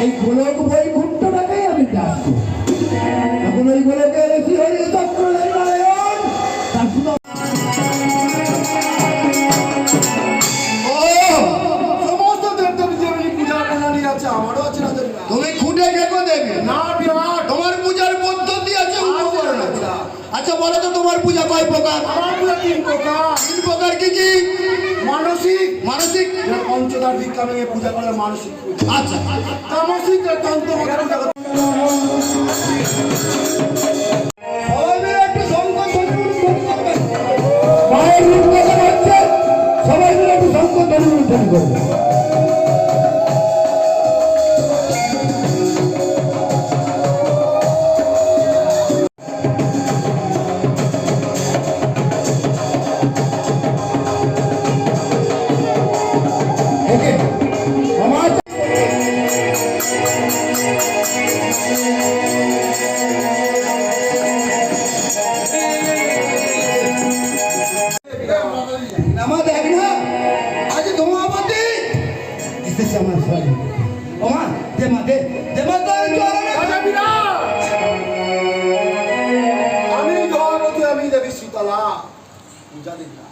এই গোলক বৈকুণ্ঠটাকেই আমি দাস করি। এখন ওই গোলকের শ্রীহরি চক্রধর নারায়ণ তার শুধু সমস্ত দেবদেবী দেবী পূজা প্রণালী আছে, আমারও আছে না দেবী। তুমি খুঁটে কেঁকো দেবে না বিরাট, তোমার পূজার পদ্ধতি আছে, উপকরণ আছে। আচ্ছা বলো তো তোমার পূজা কয় প্রকার? আমার পূজা 3 প্রকার। 3 প্রকার কি কি? মানসিক, মানসিক পঞ্চদার ভিক্ষা নিয়ে পূজা করে মানসিক পূজা। আচ্ছা তামসিক তন্ত্রমন্ত্র পূজা করে। সবাই মিলে একটু সংকট করবে। মায়ের রূপ দেখা যাচ্ছে, সবাই মিলে একটু সংকট করবে। আমি ধর্মতী, আমি দেবী শীতলা পূজা দিলাম।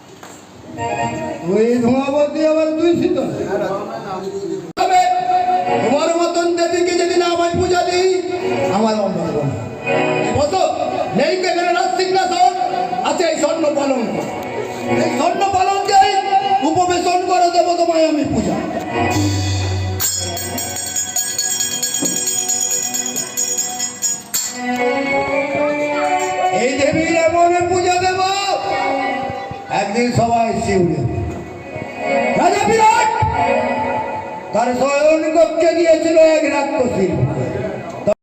ওই ধোঁয়াবতী আবার তুই শীতল। তোমার মতন দেবীকে যদি না আমায় পূজা দিই আমার অন্য বসো নেই তো এখানে রাজসিংহাসন আছে, এই স্বর্ণ পালন, এই স্বর্ণ পালনকে উপবেশন করে দেবো তোমায় আমি পূজা। এই দেবীর এমন পূজা দেব একদিন সবাই শিউরে। রাজা বিরাট তার শয়ন কক্ষে গিয়েছিল এক রাক্ষসী,